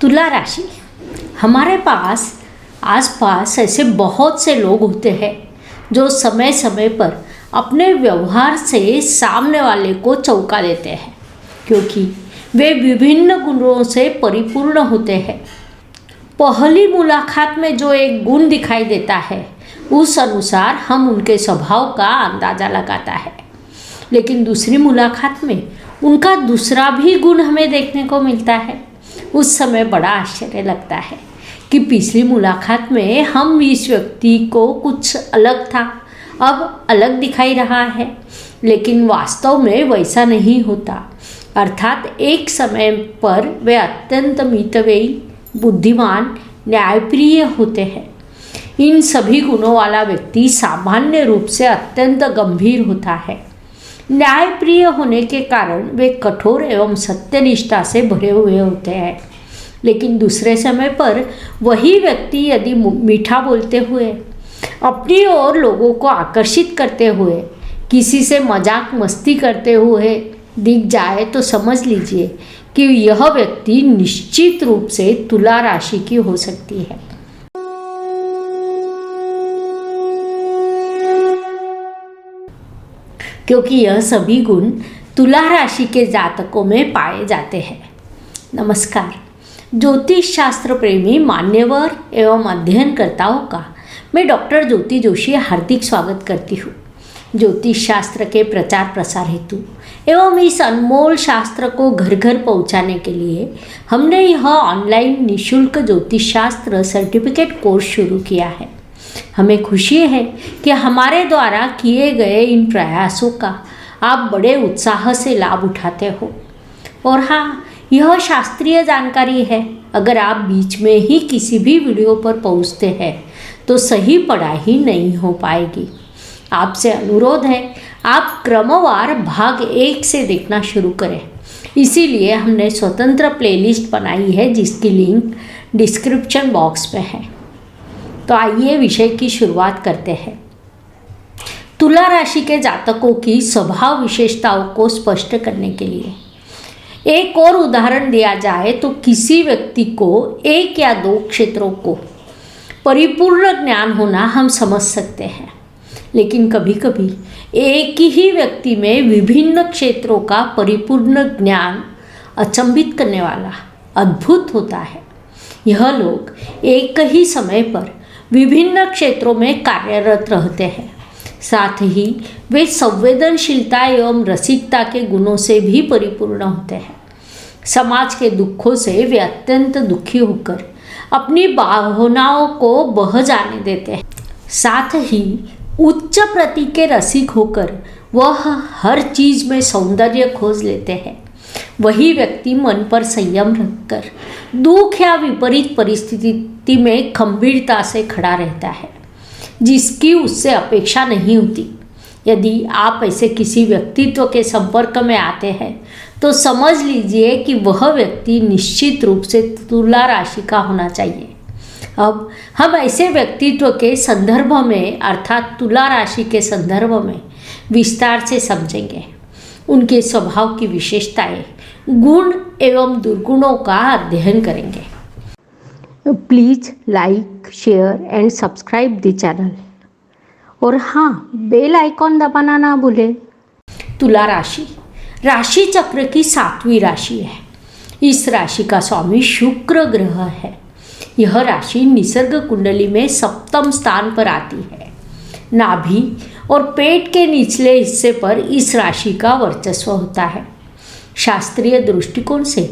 तुला राशि। हमारे पास आसपास ऐसे बहुत से लोग होते हैं जो समय समय पर अपने व्यवहार से सामने वाले को चौंका देते हैं, क्योंकि वे विभिन्न गुणों से परिपूर्ण होते हैं। पहली मुलाकात में जो एक गुण दिखाई देता है उस अनुसार हम उनके स्वभाव का अंदाज़ा लगाता है, लेकिन दूसरी मुलाकात में उनका दूसरा भी गुण हमें देखने को मिलता है। उस समय बड़ा आश्चर्य लगता है कि पिछली मुलाकात में हम इस व्यक्ति को कुछ अलग था, अब अलग दिखाई रहा है, लेकिन वास्तव में वैसा नहीं होता। अर्थात एक समय पर वे अत्यंत मितव्ययी, बुद्धिमान, न्यायप्रिय होते हैं। इन सभी गुणों वाला व्यक्ति सामान्य रूप से अत्यंत गंभीर होता है। न्यायप्रिय होने के कारण वे कठोर एवं सत्यनिष्ठा से भरे हुए होते हैं, लेकिन दूसरे समय पर वही व्यक्ति यदि मीठा बोलते हुए, अपनी ओर लोगों को आकर्षित करते हुए, किसी से मजाक मस्ती करते हुए दिख जाए तो समझ लीजिए कि यह व्यक्ति निश्चित रूप से तुला राशि की हो सकती है। क्योंकि यह सभी गुण तुला राशि के जातकों में पाए जाते हैं। नमस्कार, ज्योतिष शास्त्र प्रेमी मान्यवर एवं अध्ययनकर्ताओं का मैं डॉक्टर ज्योति जोशी हार्दिक स्वागत करती हूँ। ज्योतिष शास्त्र के प्रचार प्रसार हेतु एवं इस अनमोल शास्त्र को घर घर पहुँचाने के लिए हमने यह ऑनलाइन निःशुल्क ज्योतिष शास्त्र सर्टिफिकेट कोर्स शुरू किया है। हमें खुशी है कि हमारे द्वारा किए गए इन प्रयासों का आप बड़े उत्साह से लाभ उठाते हो। और हाँ, यह शास्त्रीय जानकारी है। अगर आप बीच में ही किसी भी वीडियो पर पहुँचते हैं तो सही पढ़ाई नहीं हो पाएगी। आपसे अनुरोध है, आप क्रमवार भाग 1 से देखना शुरू करें। इसीलिए हमने स्वतंत्र प्लेलिस्ट बनाई है जिसकी लिंक डिस्क्रिप्शन बॉक्स में है। तो आइए विषय की शुरुआत करते हैं। तुला राशि के जातकों की स्वभाव विशेषताओं को स्पष्ट करने के लिए एक और उदाहरण दिया जाए तो किसी व्यक्ति को 1 या 2 क्षेत्रों को परिपूर्ण ज्ञान होना हम समझ सकते हैं, लेकिन कभी कभी एक ही व्यक्ति में विभिन्न क्षेत्रों का परिपूर्ण ज्ञान अचंभित करने वाला अद्भुत होता है। यह लोग एक ही समय पर विभिन्न क्षेत्रों में कार्यरत रहते हैं, साथ ही वे संवेदनशीलता एवं रसिकता के गुणों से भी परिपूर्ण होते हैं। समाज के दुखों से वे अत्यंत दुखी होकर अपनी भावनाओं को बह जाने देते हैं। साथ ही उच्च प्रति के रसिक होकर वह हर चीज़ में सौंदर्य खोज लेते हैं। वही व्यक्ति मन पर संयम रखकर दुख या विपरीत परिस्थिति में खंभीरता से खड़ा रहता है, जिसकी उससे अपेक्षा नहीं होती। यदि आप ऐसे किसी व्यक्तित्व के संपर्क में आते हैं तो समझ लीजिए कि वह व्यक्ति निश्चित रूप से तुला राशि का होना चाहिए। अब हम ऐसे व्यक्तित्व के संदर्भ में अर्थात तुला राशि के संदर्भ में विस्तार से समझेंगे। उनके स्वभाव की विशेषताएं, गुण एवं दुर्गुणों का अध्ययन करेंगे। Please like, share and subscribe the channel. और हाँ, बेल आइकॉन दबाना ना भूलें। तुला राशि राशि चक्र की 7वीं राशि है। इस राशि का स्वामी शुक्र ग्रह है। यह राशि निसर्ग कुंडली में 7वें स्थान पर आती है। नाभि और पेट के निचले हिस्से पर इस राशि का वर्चस्व होता है। शास्त्रीय दृष्टिकोण से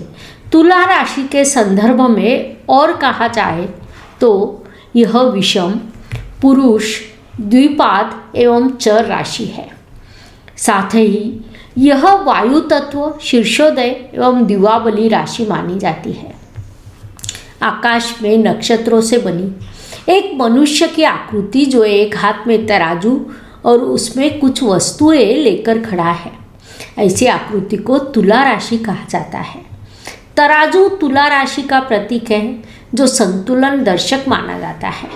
तुला राशि के संदर्भ में और कहा जाए तो यह विषम, पुरुष, द्विपाद एवं चर राशि है। साथ ही यह वायु तत्व, शीर्षोदय एवं दिवाबली राशि मानी जाती है। आकाश में नक्षत्रों से बनी एक मनुष्य की आकृति जो एक हाथ में तराजू और उसमें कुछ वस्तुएं लेकर खड़ा है, ऐसी आकृति को तुला राशि कहा जाता है। तराजू तुला राशि का प्रतीक है जो संतुलन दर्शक माना जाता है,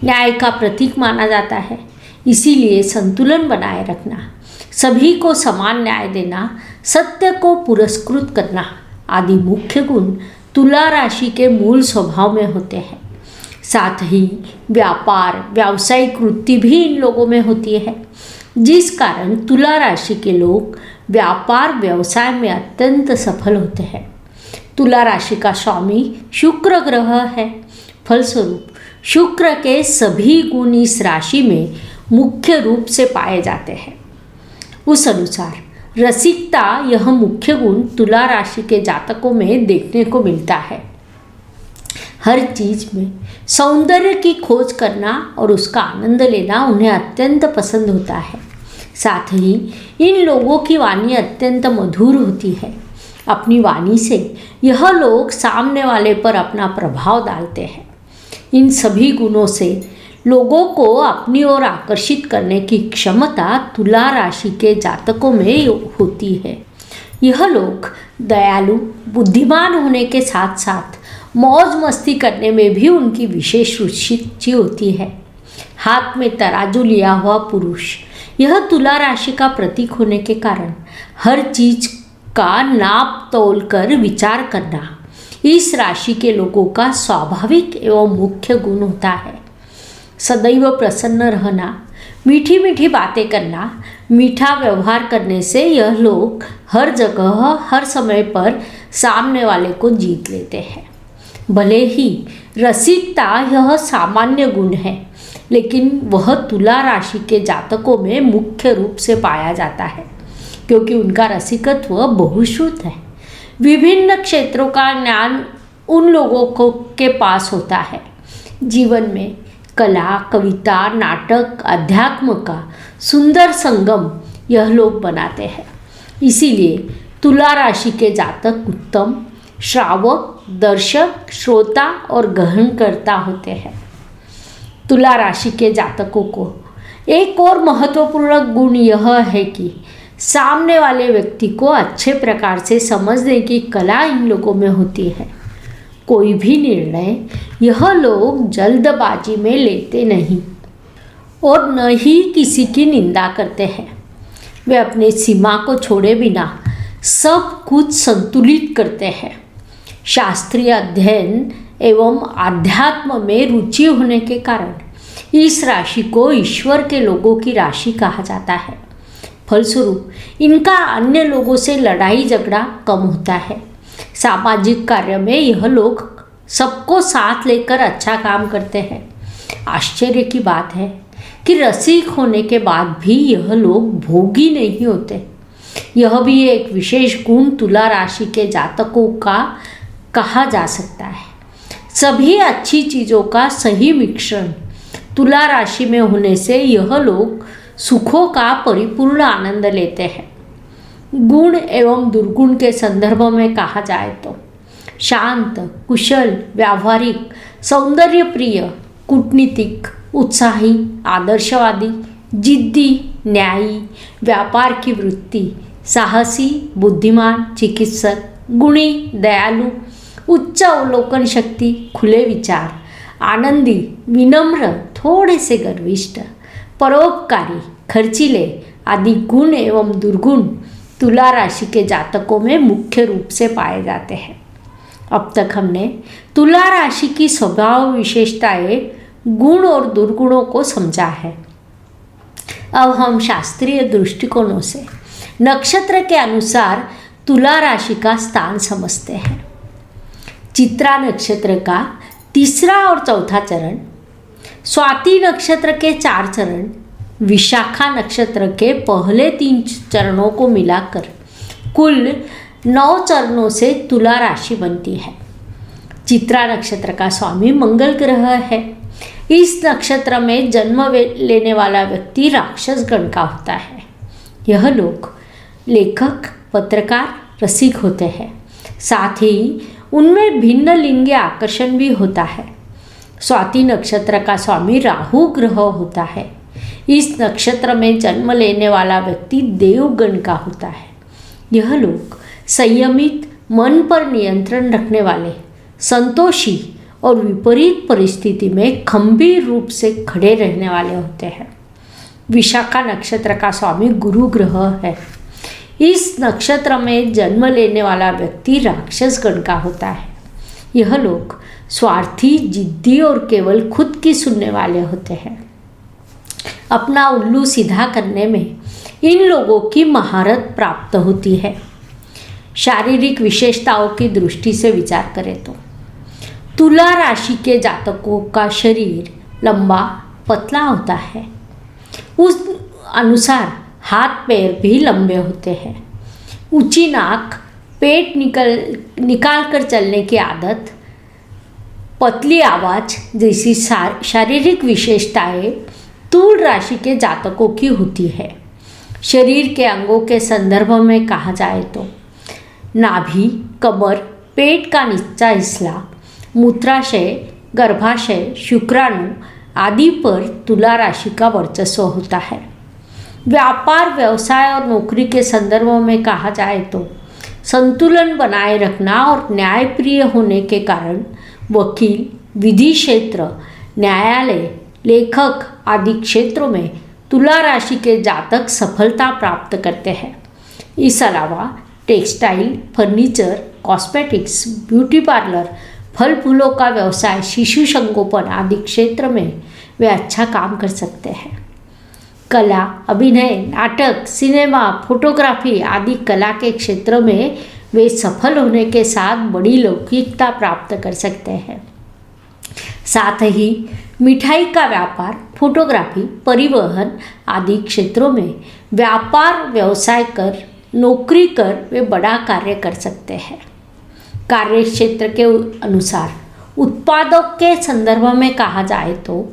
न्याय का प्रतीक माना जाता है। इसीलिए संतुलन बनाए रखना, सभी को समान न्याय देना, सत्य को पुरस्कृत करना आदि मुख्य गुण तुला राशि के मूल स्वभाव में होते हैं। साथ ही व्यापार व्यावसायिक वृत्ति भी इन लोगों में होती है, जिस कारण तुला राशि के लोग व्यापार व्यवसाय में अत्यंत सफल होते हैं। तुला राशि का स्वामी शुक्र ग्रह है। फलस्वरूप शुक्र के सभी गुण इस राशि में मुख्य रूप से पाए जाते हैं। उस अनुसार रसिकता यह मुख्य गुण तुला राशि के जातकों में देखने को मिलता है। हर चीज में सौंदर्य की खोज करना और उसका आनंद लेना उन्हें अत्यंत पसंद होता है। साथ ही इन लोगों की वाणी अत्यंत मधुर होती है। अपनी वाणी से यह लोग सामने वाले पर अपना प्रभाव डालते हैं। इन सभी गुणों से लोगों को अपनी ओर आकर्षित करने की क्षमता तुला राशि के जातकों में होती है। यह लोग दयालु बुद्धिमान होने के साथ साथ मौज मस्ती करने में भी उनकी विशेष रुचि होती है। हाथ में तराजू लिया हुआ पुरुष यह तुला राशि का प्रतीक होने के कारण हर चीज का नाप तोल कर विचार करना इस राशि के लोगों का स्वाभाविक एवं मुख्य गुण होता है। सदैव प्रसन्न रहना, मीठी मीठी बातें करना, मीठा व्यवहार करने से यह लोग हर जगह हर समय पर सामने वाले को जीत लेते हैं। भले ही रसिकता यह सामान्य गुण है, लेकिन वह तुला राशि के जातकों में मुख्य रूप से पाया जाता है, क्योंकि उनका रसिकत्व बहुश्रुत है। विभिन्न क्षेत्रों का ज्ञान उन लोगों को के पास होता है। जीवन में कला, कविता, नाटक, अध्यात्म का सुंदर संगम यह लोग बनाते हैं। इसीलिए तुला राशि के जातक उत्तम श्रावक, दर्शक, श्रोता और ग्रहणकर्ता होते हैं। तुला राशि के जातकों को एक और महत्वपूर्ण गुण यह है कि सामने वाले व्यक्ति को अच्छे प्रकार से समझने की कला इन लोगों में होती है। कोई भी निर्णय यह लोग जल्दबाजी में लेते नहीं और न ही किसी की निंदा करते हैं। वे अपने सीमा को छोड़े बिना सब कुछ संतुलित करते हैं। शास्त्रीय अध्ययन एवं आध्यात्म में रुचि होने के कारण इस राशि को ईश्वर के लोगों की राशि कहा जाता है। फलस्वरूप इनका अन्य लोगों से लड़ाई झगड़ा कम होता है। सामाजिक कार्य में यह लोग सबको साथ लेकर अच्छा काम करते हैं। आश्चर्य की बात है कि रसिक होने के बाद भी यह लोग भोगी नहीं होते। यह भी एक विशेष गुण तुला राशि के जातकों का कहा जा सकता है। सभी अच्छी चीज़ों का सही मिश्रण तुला राशि में होने से यह लोग सुखों का परिपूर्ण आनंद लेते हैं। गुण एवं दुर्गुण के संदर्भ में कहा जाए तो शांत, कुशल, व्यावहारिक, सौंदर्य प्रिय, कूटनीतिक, उत्साही, आदर्शवादी, जिद्दी, न्यायी, व्यापार की वृत्ति, साहसी, बुद्धिमान, चिकित्सक, गुणी, दयालु, उच्च अवलोकन शक्ति, खुले विचार, आनंदी, विनम्र, थोड़े से गर्विष्ठ, परोपकारी, खर्चीले आदि गुण एवं दुर्गुण तुला राशि के जातकों में मुख्य रूप से पाए जाते हैं। अब तक हमने तुला राशि की स्वभाव विशेषताएं, गुण और दुर्गुणों को समझा है। अब हम शास्त्रीय दृष्टिकोणों से नक्षत्र के अनुसार तुला राशि का स्थान समझते हैं। चित्रा नक्षत्र का तीसरा और चौथा चरण, स्वाति नक्षत्र के 4 चरण, विशाखा नक्षत्र के पहले 3 चरणों को मिलाकर कुल 9 चरणों से तुला राशि बनती है। चित्रा नक्षत्र का स्वामी मंगल ग्रह है। इस नक्षत्र में जन्म लेने वाला व्यक्ति राक्षस गण का होता है। यह लोग लेखक, पत्रकार, रसिक होते हैं। साथ ही उनमें भिन्न लिंगी आकर्षण भी होता है। स्वाति नक्षत्र का स्वामी राहु ग्रह होता है। इस नक्षत्र में जन्म लेने वाला व्यक्ति देवगण का होता है। यह लोग संयमित, मन पर नियंत्रण रखने वाले, संतोषी और विपरीत परिस्थिति में खंभीर रूप से खड़े रहने वाले होते हैं। विशाखा नक्षत्र का स्वामी गुरु ग्रह है। इस नक्षत्र में जन्म लेने वाला व्यक्ति राक्षस गण का होता है। यह लोग स्वार्थी, जिद्दी और केवल खुद की सुनने वाले होते हैं। अपना उल्लू सीधा करने में इन लोगों की महारत प्राप्त होती है। शारीरिक विशेषताओं की दृष्टि से विचार करें तो तुला राशि के जातकों का शरीर लंबा पतला होता है, उस अनुसार हाथ पैर भी लंबे होते हैं। ऊंची नाक, पेट निकाल कर चलने की आदत, पतली आवाज़ जैसी शारीरिक विशेषताएं तुल राशि के जातकों की होती है। शरीर के अंगों के संदर्भ में कहा जाए तो नाभि, कमर, पेट का निचला हिस्सा, मूत्राशय, गर्भाशय, शुक्राणु आदि पर तुला राशि का वर्चस्व होता है। व्यापार, व्यवसाय और नौकरी के संदर्भ में कहा जाए तो संतुलन बनाए रखना और न्यायप्रिय होने के कारण वकील, विधि क्षेत्र, न्यायालय, लेखक आदि क्षेत्रों में तुला राशि के जातक सफलता प्राप्त करते हैं। इस अलावा textile, furniture, cosmetics, beauty parlour, फल फूलों का व्यवसाय, शिशु संगोपन आदि क्षेत्र में वे अच्छा काम कर सकते हैं। कला, अभिनय, नाटक, सिनेमा, फोटोग्राफी आदि कला के क्षेत्र में वे सफल होने के साथ बड़ी लौकिकता प्राप्त कर सकते हैं। साथ ही मिठाई का व्यापार, फोटोग्राफी, परिवहन आदि क्षेत्रों में व्यापार व्यवसाय कर, नौकरी कर वे बड़ा कार्य कर सकते हैं। कार्य क्षेत्र के अनुसार उत्पादों के संदर्भ में कहा जाए तो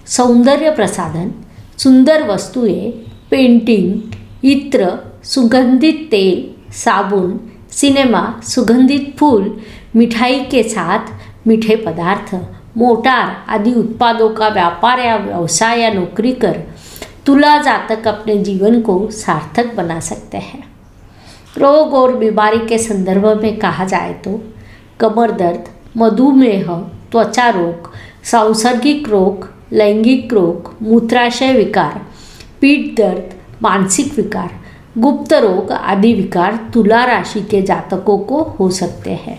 सौंदर्य प्रसाधन, सुंदर वस्तुएं, पेंटिंग, इत्र, सुगंधित तेल, साबुन, सिनेमा, सुगंधित फूल, मिठाई के साथ मीठे पदार्थ, मोटार आदि उत्पादों का व्यापार या व्यवसाय या नौकरी कर तुला जातक अपने जीवन को सार्थक बना सकते हैं। रोग और बीमारी के संदर्भ में कहा जाए तो कमर दर्द, मधुमेह, त्वचा रोग, सांसर्गिक रोग, लैंगिक रोग, मूत्राशय विकार, पीठ दर्द, मानसिक विकार, गुप्त रोग आदि विकार तुला राशि के जातकों को हो सकते हैं।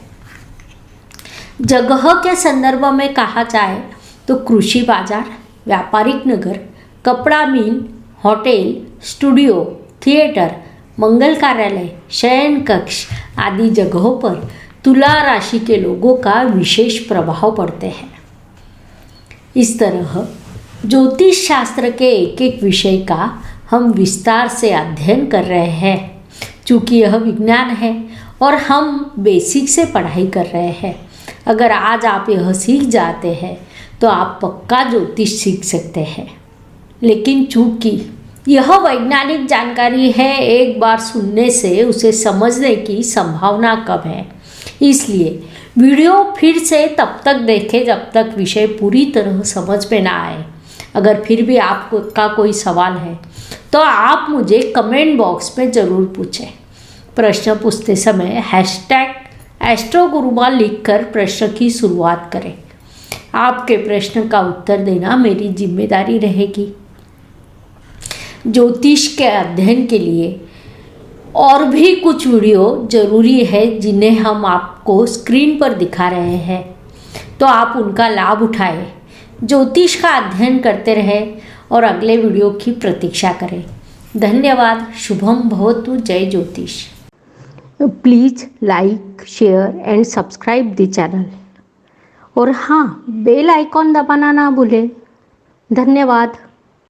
जगह के संदर्भ में कहा जाए तो कृषि बाजार, व्यापारिक नगर, कपड़ा मिल, होटल, स्टूडियो, थिएटर, मंगल कार्यालय, शयन कक्ष आदि जगहों पर तुला राशि के लोगों का विशेष प्रभाव पड़ते हैं। इस तरह ज्योतिष शास्त्र के एक एक विषय का हम विस्तार से अध्ययन कर रहे हैं। चूँकि यह विज्ञान है और हम बेसिक से पढ़ाई कर रहे हैं। अगर आज आप यह सीख जाते हैं तो आप पक्का ज्योतिष सीख सकते हैं। लेकिन चूँकि यह वैज्ञानिक जानकारी है, एक बार सुनने से उसे समझने की संभावना कम है। इसलिए वीडियो फिर से तब तक देखें जब तक विषय पूरी तरह समझ में ना आए। अगर फिर भी आपका कोई सवाल है तो आप मुझे कमेंट बॉक्स में ज़रूर पूछें। प्रश्न पूछते समय #एस्ट्रोगुरुमाल लिखकर प्रश्न की शुरुआत करें। आपके प्रश्न का उत्तर देना मेरी जिम्मेदारी रहेगी। ज्योतिष के अध्ययन के लिए और भी कुछ वीडियो ज़रूरी है जिन्हें हम आपको स्क्रीन पर दिखा रहे हैं, तो आप उनका लाभ उठाएं। ज्योतिष का अध्ययन करते रहें और अगले वीडियो की प्रतीक्षा करें। धन्यवाद। शुभम भवतु। जय ज्योतिष। Please like, share and subscribe the channel. और हाँ, बेल आइकॉन दबाना ना भूलें। धन्यवाद।